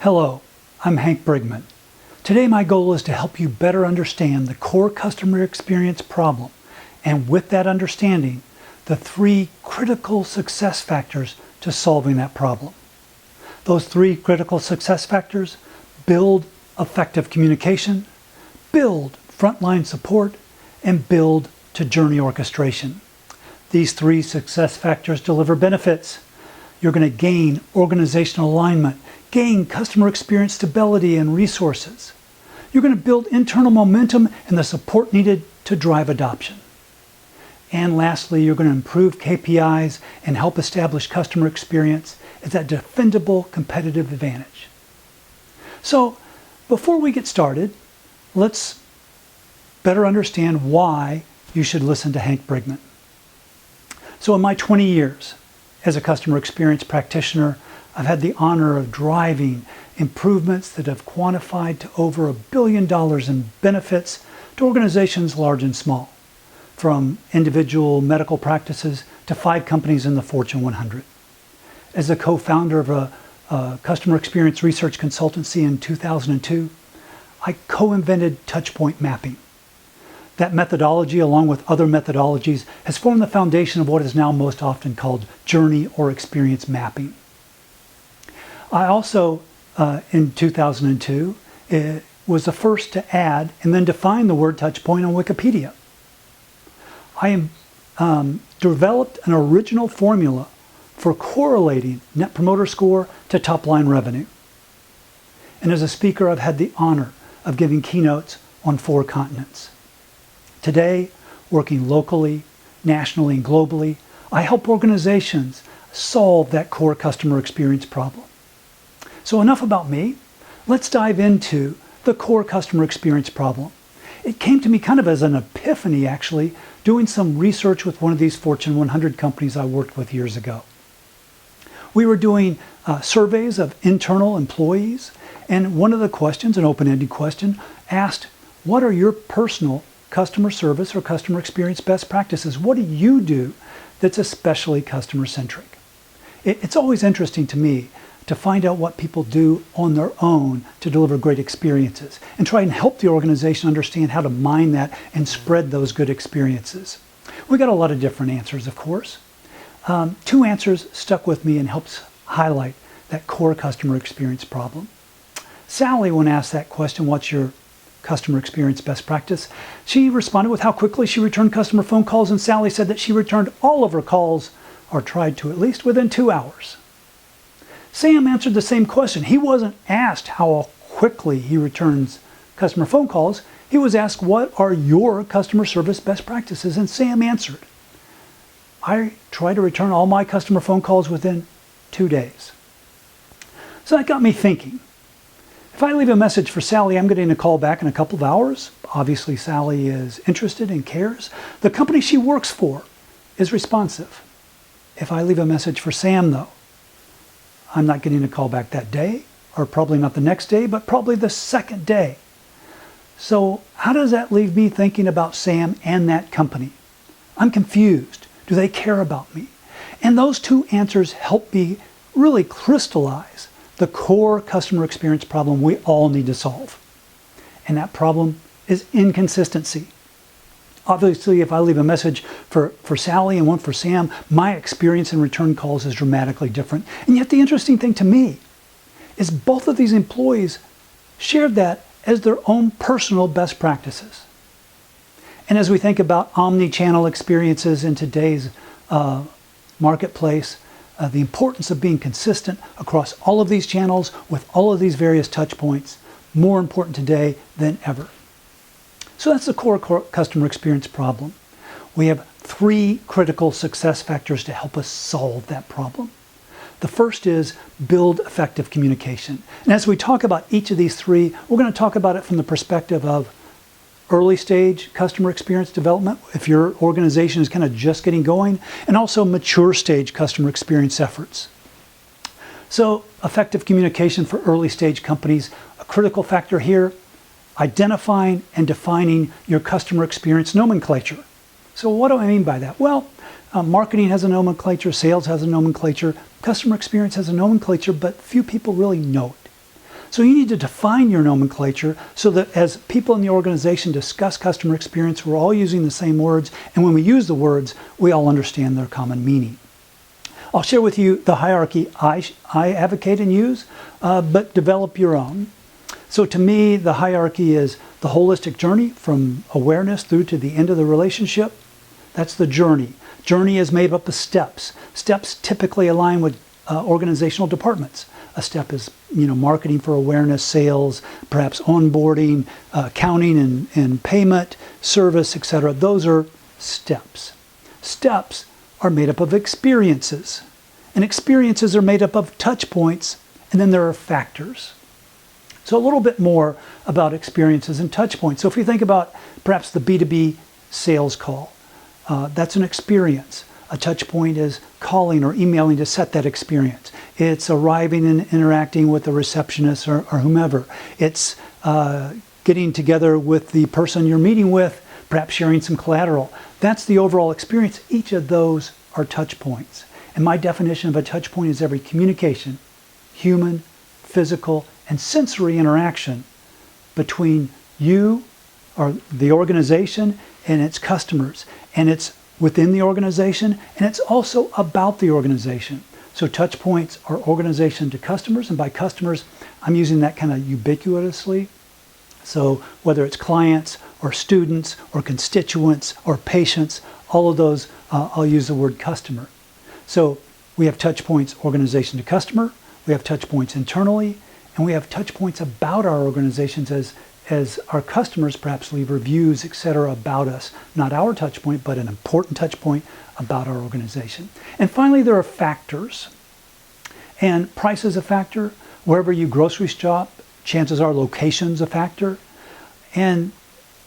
Hello, I'm Hank Brigman. Today my goal is to help you better understand the core customer experience problem, and with that understanding, the 3 critical success factors to solving that problem. Those 3 critical success factors: build effective communication, build frontline support, and build to journey orchestration. These 3 success factors deliver benefits. You're going to gain organizational alignment, gain customer experience stability and resources. You're going to build internal momentum and the support needed to drive adoption. And lastly, you're going to improve KPIs and help establish customer experience as a defendable competitive advantage. So, before we get started, let's better understand why you should listen to Hank Brigman. So in my 20 years as a customer experience practitioner, I've had the honor of driving improvements that have quantified to over $1 billion in benefits to organizations large and small, from individual medical practices to 5 companies in the Fortune 100. As a co-founder of a customer experience research consultancy in 2002, I co-invented touchpoint mapping. That methodology, along with other methodologies, has formed the foundation of what is now most often called journey or experience mapping. I also, in 2002, was the first to add and then define the word touchpoint on Wikipedia. I developed an original formula for correlating Net Promoter Score to top-line revenue. And as a speaker, I've had the honor of giving keynotes on 4 continents. Today, working locally, nationally, and globally, I help organizations solve that core customer experience problem. So enough about me. Let's dive into the core customer experience problem. It came to me kind of as an epiphany, actually, doing some research with one of these Fortune 100 companies I worked with years ago. We were doing surveys of internal employees, and one of the questions, an open-ended question, asked, what are your personal customer service or customer experience best practices? What do you do that's especially customer-centric? It's always interesting to me to find out what people do on their own to deliver great experiences and try and help the organization understand how to mine that and spread those good experiences. We got a lot of different answers, of course. 2 answers stuck with me and helps highlight that core customer experience problem. Sally, when asked that question, what's your customer experience best practice, she responded with how quickly she returned customer phone calls, and Sally said that she returned all of her calls, or tried to at least, within 2 hours. Sam answered the same question. He wasn't asked how quickly he returns customer phone calls. He was asked, what are your customer service best practices? And Sam answered, I try to return all my customer phone calls within 2 days. So that got me thinking. If I leave a message for Sally, I'm getting a call back in a couple of hours. Obviously, Sally is interested and cares. The company she works for is responsive. If I leave a message for Sam, though, I'm not getting a call back that day, or probably not the next day, but probably the second day. So how does that leave me thinking about Sam and that company? I'm confused. Do they care about me? And those 2 answers help me really crystallize the core customer experience problem we all need to solve. And that problem is inconsistency. Obviously, if I leave a message for Sally and one for Sam, my experience in return calls is dramatically different. And yet the interesting thing to me is both of these employees shared that as their own personal best practices. And as we think about omni-channel experiences in today's marketplace, the importance of being consistent across all of these channels with all of these various touch points, more important today than ever. So that's the core customer experience problem. We have 3 critical success factors to help us solve that problem. The first is build effective communication. And as we talk about each of these 3, we're going to talk about it from the perspective of early stage customer experience development, if your organization is kind of just getting going, and also mature stage customer experience efforts. So effective communication for early stage companies, a critical factor here, identifying and defining your customer experience nomenclature. So what do I mean by that? Well, marketing has a nomenclature, sales has a nomenclature, customer experience has a nomenclature, but few people really know it. So you need to define your nomenclature so that as people in the organization discuss customer experience, we're all using the same words, and when we use the words, we all understand their common meaning. I'll share with you the hierarchy I advocate and use, but develop your own. So to me, the hierarchy is the holistic journey from awareness through to the end of the relationship. That's the journey. Journey is made up of steps. Steps typically align with organizational departments. A step is, marketing for awareness, sales, perhaps onboarding, accounting and payment, service, etc. Those are steps. Steps are made up of experiences. And experiences are made up of touch points, and then there are factors. So a little bit more about experiences and touch points. So if you think about perhaps the B2B sales call, that's an experience. A touch point is calling or emailing to set that experience. It's arriving and interacting with the receptionist or whomever. It's getting together with the person you're meeting with, perhaps sharing some collateral. That's the overall experience. Each of those are touch points. And my definition of a touch point is every communication, human, physical, and sensory interaction between you or the organization and its customers. And it's within the organization, and it's also about the organization. So touch points are organization to customers, and by customers, I'm using that kind of ubiquitously. So whether it's clients or students or constituents or patients, all of those, I'll use the word customer. So we have touch points organization to customer, we have touch points internally, and we have touch points about our organizations as our customers perhaps leave reviews, etc., about us. Not our touch point, but an important touch point about our organization. And finally, there are factors. And price is a factor. Wherever you grocery shop, chances are location's a factor. And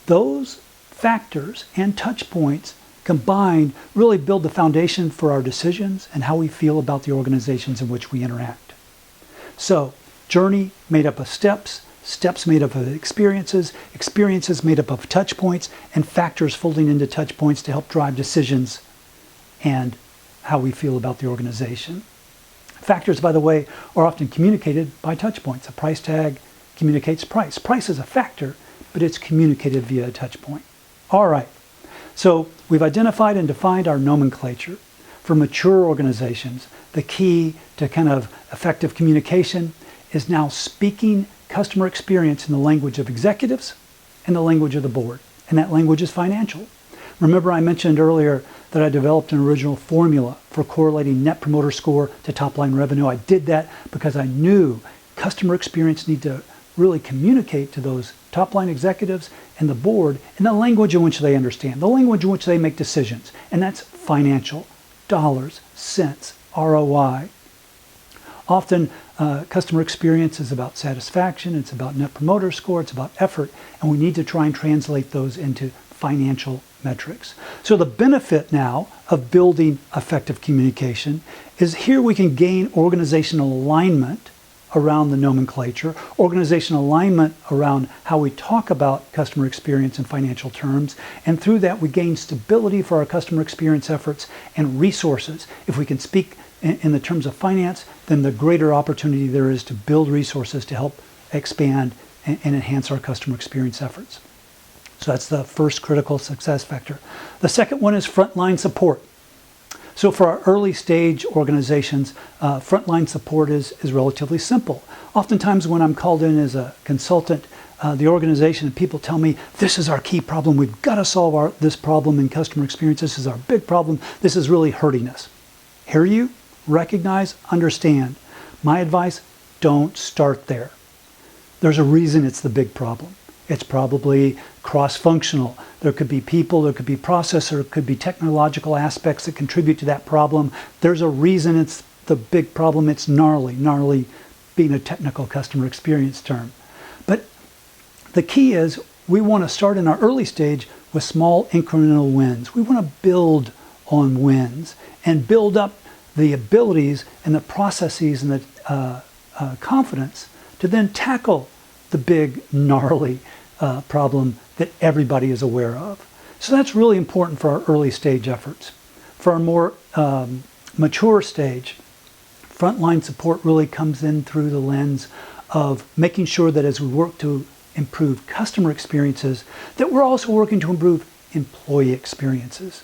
those factors and touch points combined really build the foundation for our decisions and how we feel about the organizations in which we interact. So, journey made up of steps, steps made up of experiences, experiences made up of touch points, and factors folding into touch points to help drive decisions and how we feel about the organization. Factors, by the way, are often communicated by touch points. A price tag communicates price. Price is a factor, but it's communicated via a touch point. All right, so we've identified and defined our nomenclature. For mature organizations, the key to kind of effective communication is now speaking customer experience in the language of executives and the language of the board. And that language is financial. Remember I mentioned earlier that I developed an original formula for correlating net promoter score to top line revenue. I did that because I knew customer experience need to really communicate to those top line executives and the board in the language in which they understand, the language in which they make decisions. And that's financial, dollars, cents, ROI. Often customer experience is about satisfaction, it's about net promoter score, it's about effort, and we need to try and translate those into financial metrics. So the benefit now of building effective communication is here we can gain organizational alignment around the nomenclature, organizational alignment around how we talk about customer experience in financial terms, and through that we gain stability for our customer experience efforts and resources. If we can speak in the terms of finance, then the greater opportunity there is to build resources to help expand and enhance our customer experience efforts. So that's the first critical success factor. The second one is frontline support. So for our early stage organizations, frontline support is relatively simple. Oftentimes when I'm called in as a consultant, the organization and people tell me, this is our key problem, we've got to solve this problem in customer experience, this is our big problem, this is really hurting us. Hear you, recognize, understand. My advice, don't start there. There's a reason it's the big problem. It's probably cross-functional. There could be people, there could be process, there could be technological aspects that contribute to that problem. There's a reason it's the big problem. It's gnarly being a technical customer experience term. But the key is we want to start in our early stage with small incremental wins. We want to build on wins and build up the abilities and the processes and the confidence to then tackle the big, gnarly problem that everybody is aware of. So that's really important for our early stage efforts. For our more mature stage, frontline support really comes in through the lens of making sure that as we work to improve customer experiences, that we're also working to improve employee experiences.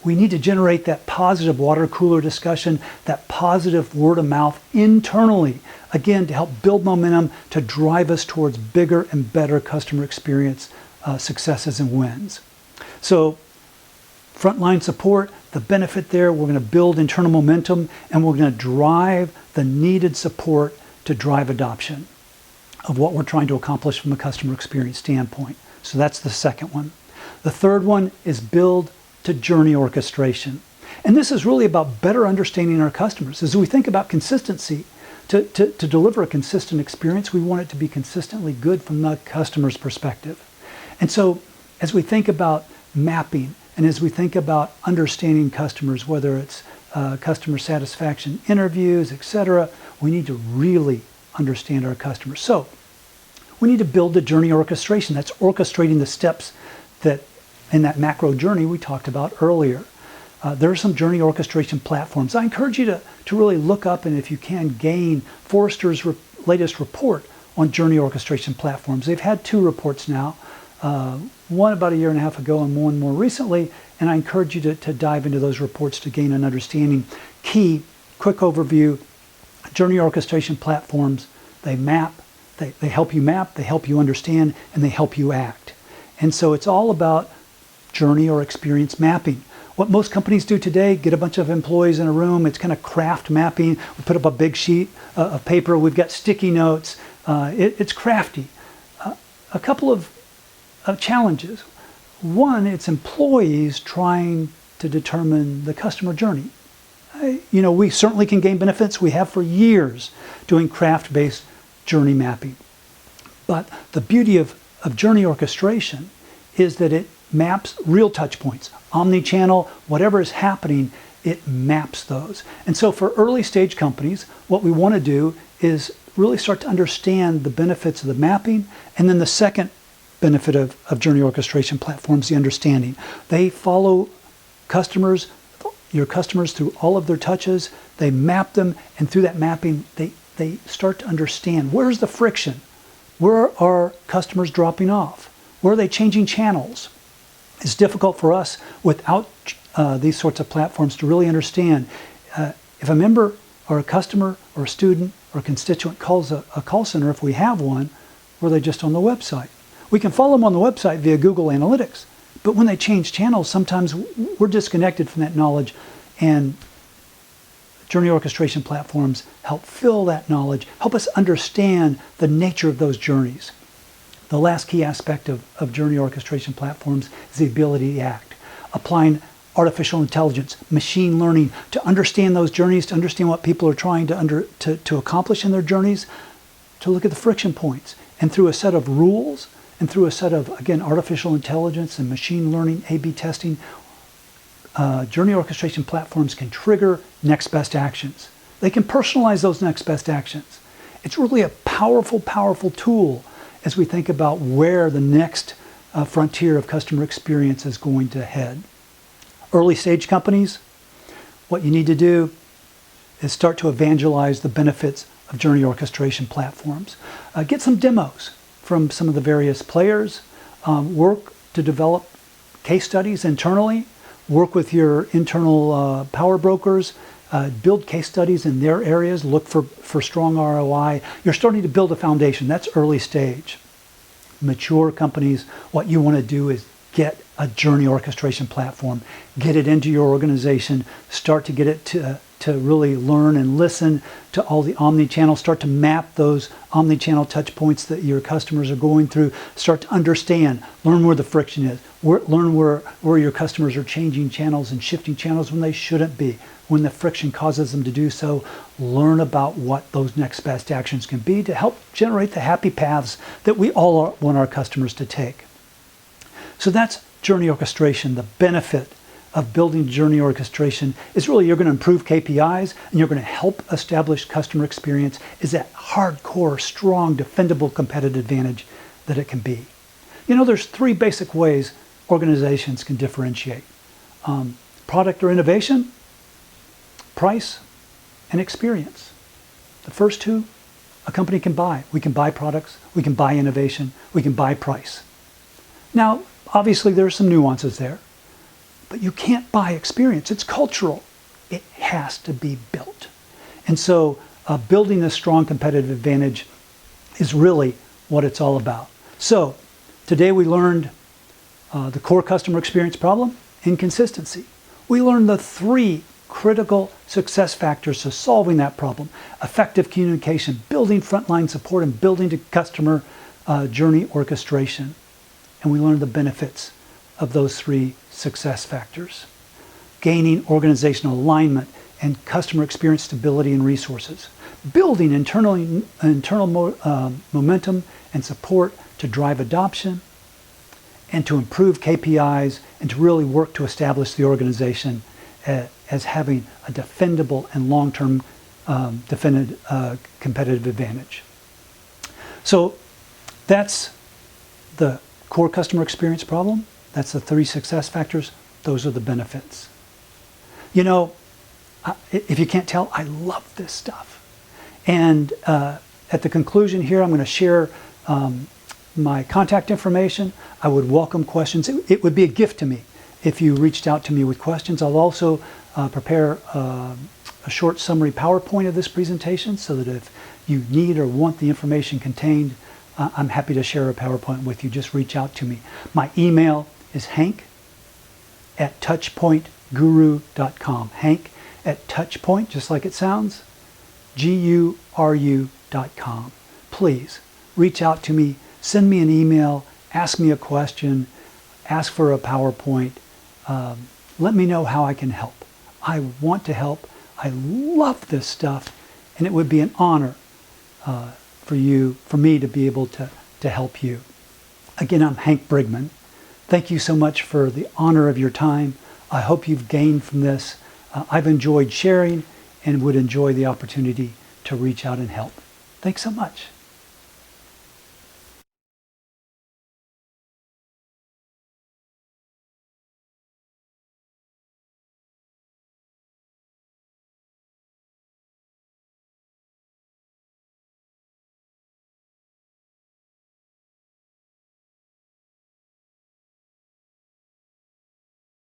We need to generate that positive water cooler discussion, that positive word of mouth internally, again, to help build momentum, to drive us towards bigger and better customer experience successes and wins. So frontline support, the benefit there, we're going to build internal momentum, and we're going to drive the needed support to drive adoption of what we're trying to accomplish from a customer experience standpoint. So that's the second one. The third one is build to journey orchestration. And this is really about better understanding our customers. As we think about consistency, to deliver a consistent experience, we want it to be consistently good from the customer's perspective. And so as we think about mapping, and as we think about understanding customers, whether it's customer satisfaction interviews, etc., we need to really understand our customers. So we need to build a journey orchestration. That's orchestrating the steps that in that macro journey we talked about earlier. There are some journey orchestration platforms. I encourage you to really look up, and if you can, gain Forrester's latest report on journey orchestration platforms. They've had 2 reports now, one about a year and a half ago and one more recently, and I encourage you to dive into those reports to gain an understanding. Key, quick overview, journey orchestration platforms, they map, they help you map, they help you understand, and they help you act. And so it's all about journey or experience mapping. What most companies do today, get a bunch of employees in a room, it's kind of craft mapping. We put up a big sheet of paper, we've got sticky notes, it's crafty. A couple of challenges. One, it's employees trying to determine the customer journey. We certainly can gain benefits. We have for years doing craft-based journey mapping. But the beauty of journey orchestration is that it maps real touch points, omni-channel, whatever is happening, it maps those. And so for early stage companies, what we want to do is really start to understand the benefits of the mapping, and then the second benefit of journey orchestration platforms, the understanding. They follow customers, your customers, through all of their touches, they map them, and through that mapping, they start to understand where's the friction, where are customers dropping off, where are they changing channels. It's difficult for us without these sorts of platforms to really understand if a member or a customer or a student or a constituent calls a call center, if we have one, were they just on the website? We can follow them on the website via Google Analytics, but when they change channels, sometimes we're disconnected from that knowledge, and journey orchestration platforms help fill that knowledge, help us understand the nature of those journeys. The last key aspect of journey orchestration platforms is the ability to act, applying artificial intelligence, machine learning to understand those journeys, to understand what people are trying to accomplish in their journeys, to look at the friction points, and through a set of rules and through a set of, again, artificial intelligence and machine learning, A/B testing, journey orchestration platforms can trigger next best actions. They can personalize those next best actions. It's really a powerful, powerful tool as we think about where the next frontier of customer experience is going to head. Early stage companies, what you need to do is start to evangelize the benefits of journey orchestration platforms. Get some demos from some of the various players. Work to develop case studies internally. Work with your internal power brokers. Build case studies in their areas. Look for strong ROI. You're starting to build a foundation. That's early stage. Mature companies, what you want to do is get a journey orchestration platform. Get it into your organization. Start to get it to really learn and listen to all the omni-channel. Start to map those omni-channel touch points that your customers are going through. Start to understand. Learn where the friction is. Learn where your customers are changing channels and shifting channels when they shouldn't be. When the friction causes them to do so, learn about what those next best actions can be to help generate the happy paths that we all want our customers to take. So that's journey orchestration. The benefit of building journey orchestration is really you're going to improve KPIs and you're going to help establish customer experience is that hardcore, strong, defendable competitive advantage that it can be. There's 3 basic ways organizations can differentiate. Product or innovation, price, and experience. The first 2, a company can buy. We can buy products, we can buy innovation, we can buy price. Now, obviously there are some nuances there, but you can't buy experience. It's cultural. It has to be built. And so building a strong competitive advantage is really what it's all about. So today we learned the core customer experience problem, inconsistency. We learned the 3 critical success factors to solving that problem: effective communication, building frontline support, and building to customer journey orchestration. And we learned the benefits of those 3 success factors: gaining organizational alignment and customer experience stability and resources, building internal momentum and support to drive adoption, and to improve KPIs and to really work to establish the organization as having a defendable and long-term competitive advantage. So that's the core customer experience problem. That's the 3 success factors. Those are the benefits. You know, if you can't tell, I love this stuff. And at the conclusion here, I'm going to share my contact information. I would welcome questions. It would be a gift to me if you reached out to me with questions. I'll also prepare a short summary PowerPoint of this presentation so that if you need or want the information contained, I'm happy to share a PowerPoint with you. Just reach out to me. My email is hank@touchpointguru.com. Hank@touchpoint, just like it sounds, GURU.com. Please reach out to me, send me an email, ask me a question, ask for a PowerPoint. Let me know how I can help. I want to help. I love this stuff, and it would be an honor for me to be able to help you. Again, I'm Hank Brigman. Thank you so much for the honor of your time. I hope you've gained from this. I've enjoyed sharing and would enjoy the opportunity to reach out and help. Thanks so much.